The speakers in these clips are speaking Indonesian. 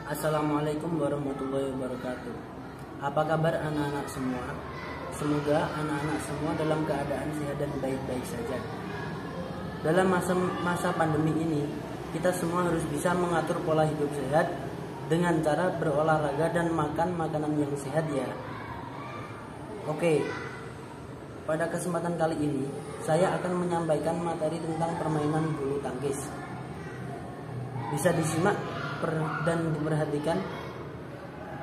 Assalamualaikum warahmatullahi wabarakatuh. Apa kabar anak-anak semua? Semoga anak-anak semua dalam keadaan sehat dan baik-baik saja. Dalam masa pandemi ini, kita semua harus bisa mengatur pola hidup sehat dengan cara berolahraga dan makan makanan yang sehat ya. Oke, pada kesempatan kali ini saya akan menyampaikan materi tentang permainan bulu tangkis. Bisa disimak dan diperhatikan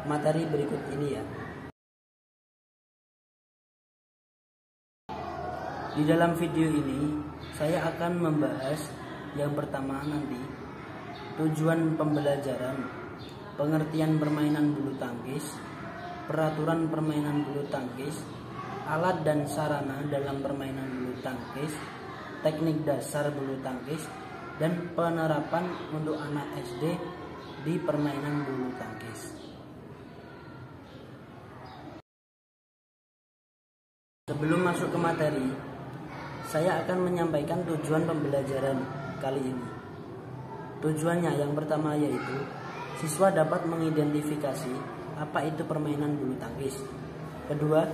materi berikut ini ya. Di dalam video ini saya akan membahas yang pertama nanti tujuan pembelajaran, pengertian permainan bulu tangkis, peraturan permainan bulu tangkis, alat dan sarana dalam permainan bulu tangkis, teknik dasar bulu tangkis, dan penerapan untuk anak SD di permainan bulu tangkis. Sebelum masuk ke materi, saya akan menyampaikan tujuan pembelajaran kali ini. Tujuannya yang pertama yaitu siswa dapat mengidentifikasi apa itu permainan bulu tangkis. Kedua,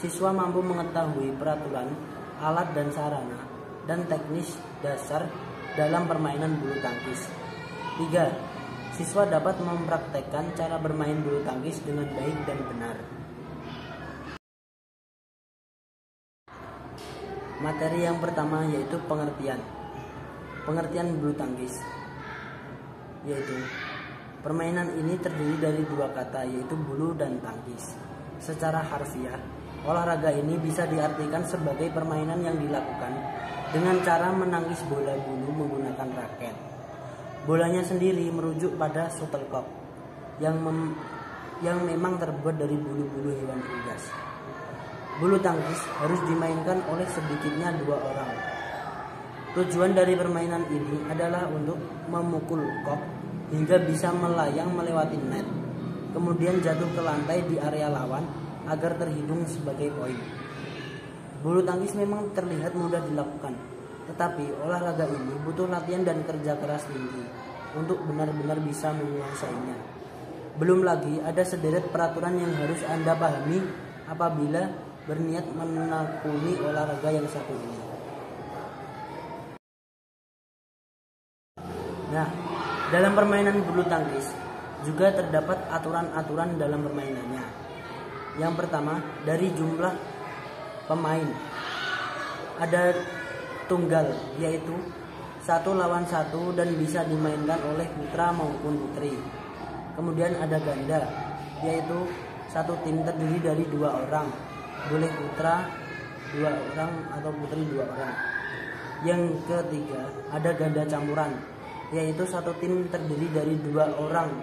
siswa mampu mengetahui peraturan, alat dan sarana, dan teknis dasar dalam permainan bulu tangkis. 3. Siswa dapat mempraktekkan cara bermain bulu tangkis dengan baik dan benar. Materi yang pertama yaitu pengertian. Pengertian bulu tangkis. Yaitu permainan ini terdiri dari dua kata yaitu bulu dan tangkis. Secara harfiah, olahraga ini bisa diartikan sebagai permainan yang dilakukan dengan cara menangkis bola bulu menggunakan raket. Bolanya sendiri merujuk pada shuttlecock yang memang terbuat dari bulu-bulu hewan unggas. Bulu tangkis harus dimainkan oleh sedikitnya 2 orang. Tujuan dari permainan ini adalah untuk memukul kok hingga bisa melayang melewati net, kemudian jatuh ke lantai di area lawan agar terhitung sebagai poin. Bulu tangkis memang terlihat mudah dilakukan, tetapi olahraga ini butuh latihan dan kerja keras tinggi untuk benar-benar bisa menguasainya. Belum lagi ada sederet peraturan yang harus Anda pahami apabila berniat menekuni olahraga yang satu ini. Nah, dalam permainan bulu tangkis juga terdapat aturan-aturan dalam permainannya. Yang pertama, dari jumlah pemain. Ada tunggal yaitu 1 lawan 1 dan bisa dimainkan oleh putra maupun putri. Kemudian ada ganda yaitu satu tim terdiri dari 2 orang, boleh putra 2 orang atau putri 2 orang. Yang ketiga ada ganda campuran yaitu satu tim terdiri dari 2 orang,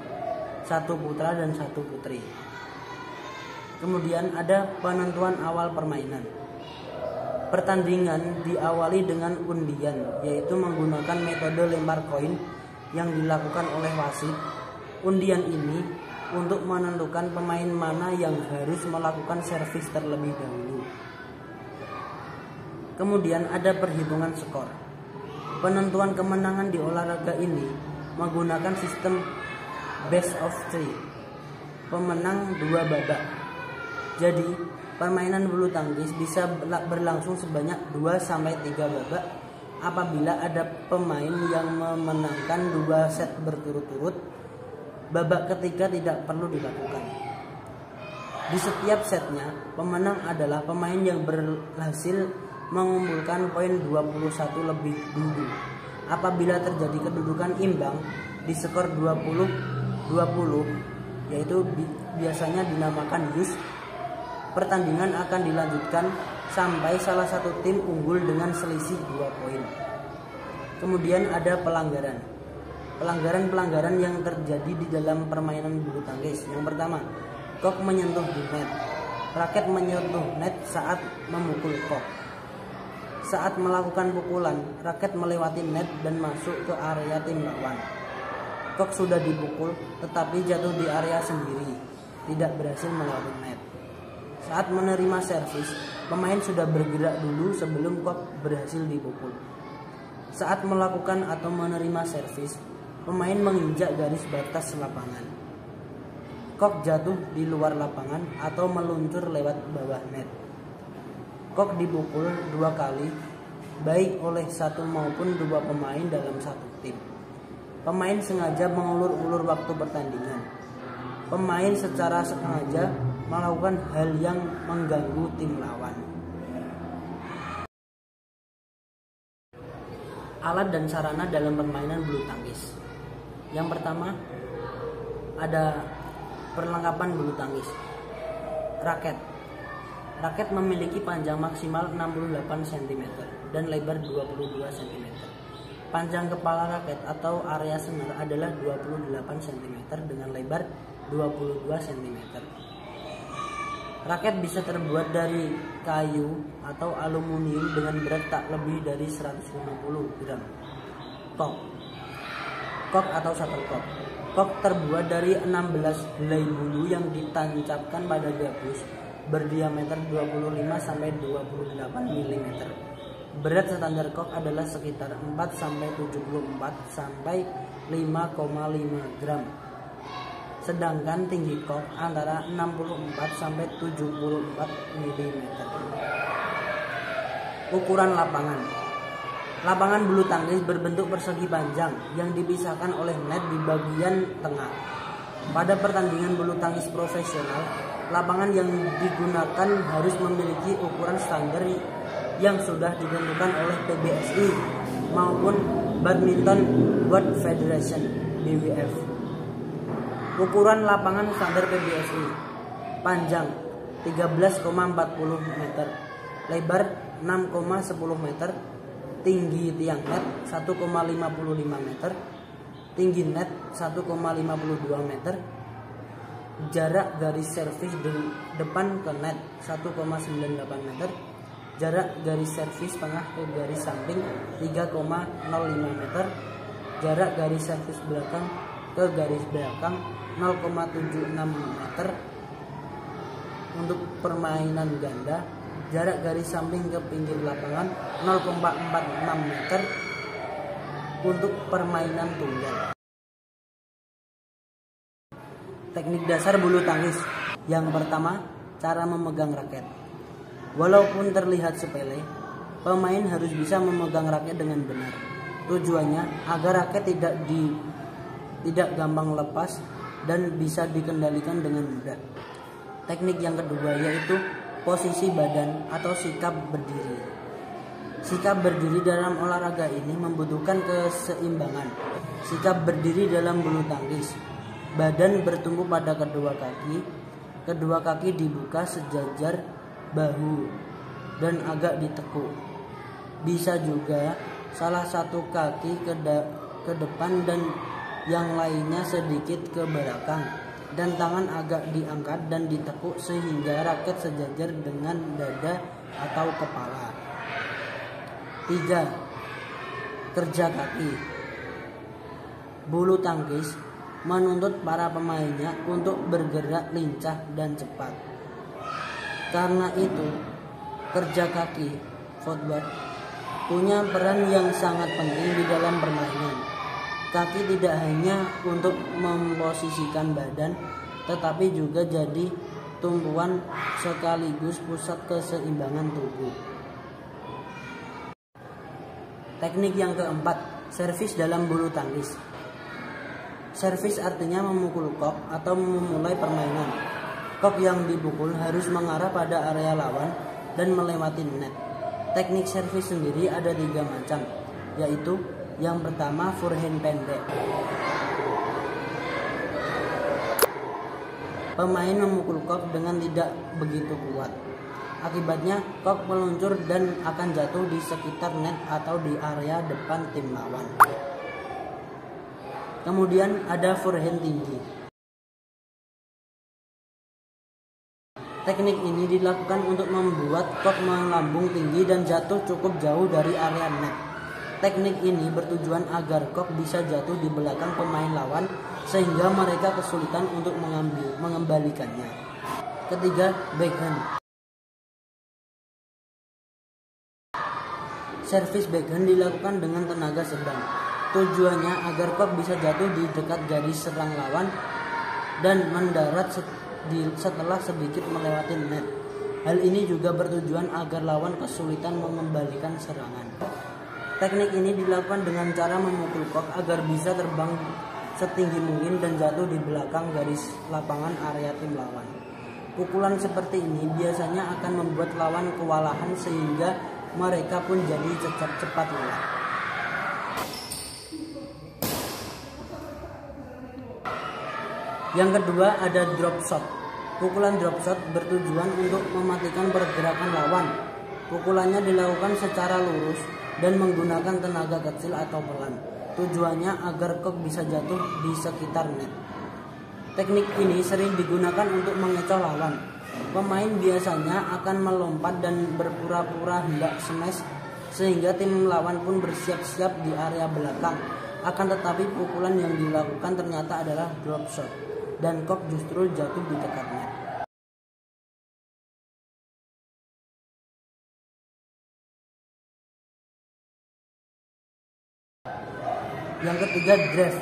1 putra dan 1 putri. Kemudian ada penentuan awal permainan. Pertandingan diawali dengan undian, yaitu menggunakan metode lempar koin yang dilakukan oleh wasit. Undian ini untuk menentukan pemain mana yang harus melakukan servis terlebih dahulu. Kemudian ada perhitungan skor. Penentuan kemenangan di olahraga ini menggunakan sistem best of 3. Pemenang 2 babak. Jadi, permainan bulu tangkis bisa berlangsung sebanyak 2-3 babak apabila ada pemain yang memenangkan 2 set berturut-turut. Babak ketiga tidak perlu dilakukan. Di setiap setnya, pemenang adalah pemain yang berhasil mengumpulkan poin 21 lebih dulu. Apabila terjadi kedudukan imbang di skor 20-20, yaitu biasanya dinamakan use, pertandingan akan dilanjutkan sampai salah satu tim unggul dengan selisih 2 poin. Kemudian ada pelanggaran. Pelanggaran yang terjadi di dalam permainan bulu tangkis. Yang pertama, kok menyentuh di net. Raket menyentuh net saat memukul kok. Saat melakukan pukulan, raket melewati net dan masuk ke area tim lawan. Kok sudah dipukul tetapi jatuh di area sendiri, tidak berhasil melewati net. Saat menerima servis, pemain sudah bergerak dulu sebelum kok berhasil dipukul. Saat melakukan atau menerima servis, pemain menginjak garis batas lapangan. Kok jatuh di luar lapangan atau meluncur lewat bawah net. Kok dipukul 2 kali, baik oleh satu maupun dua pemain dalam satu tim. Pemain sengaja mengulur-ulur waktu pertandingan. Pemain secara sengaja melakukan hal yang mengganggu tim lawan. Alat dan sarana dalam permainan bulu tangkis. Yang pertama ada perlengkapan bulu tangkis. Raket. Raket memiliki panjang maksimal 68 cm dan lebar 22 cm. Panjang kepala raket atau area senar adalah 28 cm dengan lebar 22 cm. Raket bisa terbuat dari kayu atau aluminium dengan berat tak lebih dari 150 gram. Kok atau shuttlecock. Kok terbuat dari 16 helai bulu yang ditancapkan pada gabus berdiameter 25 sampai 28 mm. Berat standar kok adalah sekitar 4 sampai 74 sampai 5,5 gram. Sedangkan tinggi kok antara 64 sampai 74 mm. Ukuran lapangan. Lapangan bulu tangkis berbentuk persegi panjang yang dipisahkan oleh net di bagian tengah. Pada pertandingan bulu tangkis profesional, lapangan yang digunakan harus memiliki ukuran standar yang sudah ditentukan oleh PBSI maupun Badminton World Federation (BWF). Ukuran lapangan standar PBSI: panjang 13,40 meter, lebar 6,10 meter, tinggi tiang net 1,55 meter, tinggi net 1,52 meter, jarak garis servis depan ke net 1,98 meter, jarak garis servis tengah ke garis samping 3,05 meter, jarak garis servis belakang ke garis belakang 0,76 meter. Untuk permainan ganda, jarak garis samping ke pinggir lapangan 0,46 meter. Untuk permainan tunggal. Teknik dasar bulu tangkis. Yang pertama, cara memegang raket. Walaupun terlihat sepele, pemain harus bisa memegang raket dengan benar. Tujuannya agar raket tidak gampang lepas dan bisa dikendalikan dengan mudah. Teknik yang kedua yaitu posisi badan atau sikap berdiri. Sikap berdiri dalam olahraga ini membutuhkan keseimbangan. Sikap berdiri dalam bulu tangkis. Badan bertumpu pada kedua kaki dibuka sejajar bahu dan agak ditekuk. Bisa juga salah satu kaki ke depan dan yang lainnya sedikit ke belakang, dan tangan agak diangkat dan ditekuk sehingga raket sejajar dengan dada atau kepala. 3. Kerja kaki. Bulu tangkis menuntut para pemainnya untuk bergerak lincah dan cepat. Karena itu, kerja kaki footwork punya peran yang sangat penting di dalam permainan. Kaki tidak hanya untuk memposisikan badan, tetapi juga jadi tumpuan sekaligus pusat keseimbangan tubuh. Teknik yang keempat, servis dalam bulu tangkis. Servis artinya memukul kok atau memulai permainan. Kok yang dipukul harus mengarah pada area lawan dan melewati net. Teknik servis sendiri ada 3 macam, yaitu yang pertama forehand pendek. Pemain memukul kok dengan tidak begitu kuat. Akibatnya kok meluncur dan akan jatuh di sekitar net atau di area depan tim lawan. Kemudian ada forehand tinggi. Teknik ini dilakukan untuk membuat kok melambung tinggi dan jatuh cukup jauh dari area net. Teknik ini bertujuan agar kok bisa jatuh di belakang pemain lawan sehingga mereka kesulitan untuk mengembalikannya. Ketiga, backhand. Servis backhand dilakukan dengan tenaga sedang. Tujuannya agar kok bisa jatuh di dekat garis serang lawan dan mendarat setelah sedikit melewati net. Hal ini juga bertujuan agar lawan kesulitan mengembalikan serangan. Teknik ini dilakukan dengan cara memukul kok agar bisa terbang setinggi mungkin dan jatuh di belakang garis lapangan area tim lawan. Pukulan seperti ini biasanya akan membuat lawan kewalahan sehingga mereka pun jadi cepat lelah. Yang kedua ada drop shot. Pukulan drop shot bertujuan untuk mematikan pergerakan lawan. Pukulannya dilakukan secara lurus dan menggunakan tenaga kecil atau pelan. Tujuannya agar kok bisa jatuh di sekitar net. Teknik ini sering digunakan untuk mengecoh lawan. Pemain biasanya akan melompat dan berpura-pura hendak smash sehingga tim lawan pun bersiap-siap di area belakang. Akan tetapi pukulan yang dilakukan ternyata adalah drop shot dan kok justru jatuh di dekat net. Yang ketiga, drive.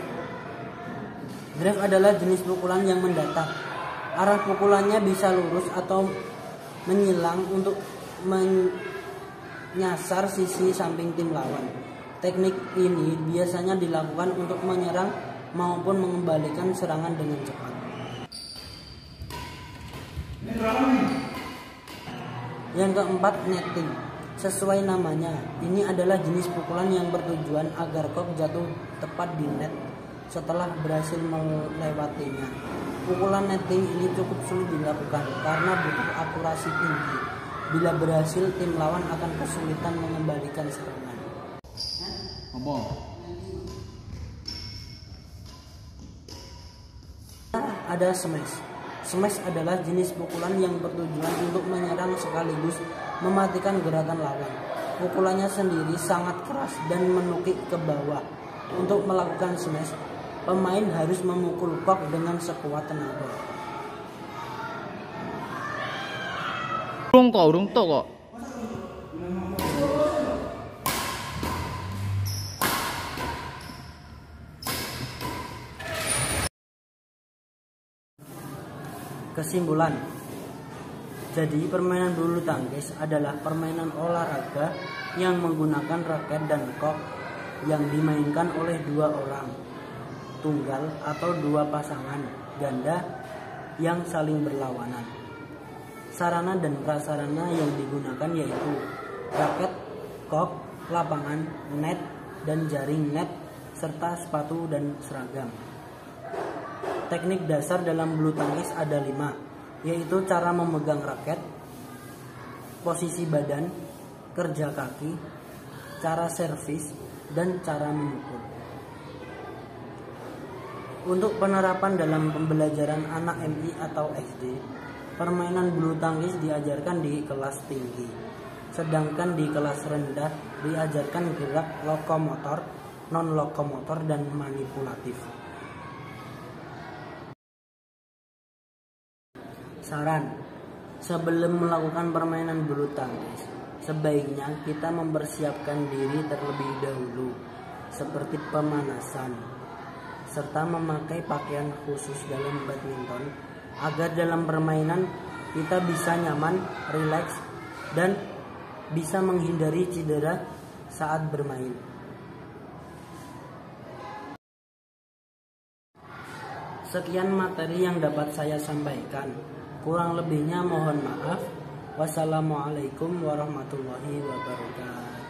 Drive adalah jenis pukulan yang mendatar. Arah pukulannya bisa lurus atau menyilang untuk menyasar sisi samping tim lawan. Teknik ini biasanya dilakukan untuk menyerang maupun mengembalikan serangan dengan cepat. Yang keempat, netting. Sesuai namanya, ini adalah jenis pukulan yang bertujuan agar kok jatuh tepat di net setelah berhasil melewatinya. Pukulan netting ini cukup sulit dilakukan karena butuh akurasi tinggi. Bila berhasil, tim lawan akan kesulitan mengembalikan serangan. Ada smash. Smash adalah jenis pukulan yang bertujuan untuk menyerang sekaligus mematikan gerakan lawan. Pukulannya sendiri sangat keras dan menukik ke bawah. Untuk melakukan smash, pemain harus memukul kok dengan sekuat tenaga. Urung kok. Kesimpulan. Jadi permainan bulu tangkis adalah permainan olahraga yang menggunakan raket dan kok yang dimainkan oleh dua orang, tunggal atau dua pasangan ganda yang saling berlawanan. Sarana dan prasarana yang digunakan yaitu raket, kok, lapangan, net, dan jaring net, serta sepatu dan seragam. Teknik dasar dalam bulu tangkis ada 5, yaitu cara memegang raket, posisi badan, kerja kaki, cara servis, dan cara memukul. Untuk penerapan dalam pembelajaran anak MI atau SD, permainan bulu tangkis diajarkan di kelas tinggi, sedangkan di kelas rendah diajarkan gerak lokomotor, non-lokomotor, dan manipulatif. Saran, sebelum melakukan permainan bulu tangkis, sebaiknya kita mempersiapkan diri terlebih dahulu, seperti pemanasan, serta memakai pakaian khusus dalam badminton, agar dalam permainan kita bisa nyaman, rileks, dan bisa menghindari cedera saat bermain. Sekian materi yang dapat saya sampaikan. Kurang lebihnya mohon maaf. Wassalamualaikum warahmatullahi wabarakatuh.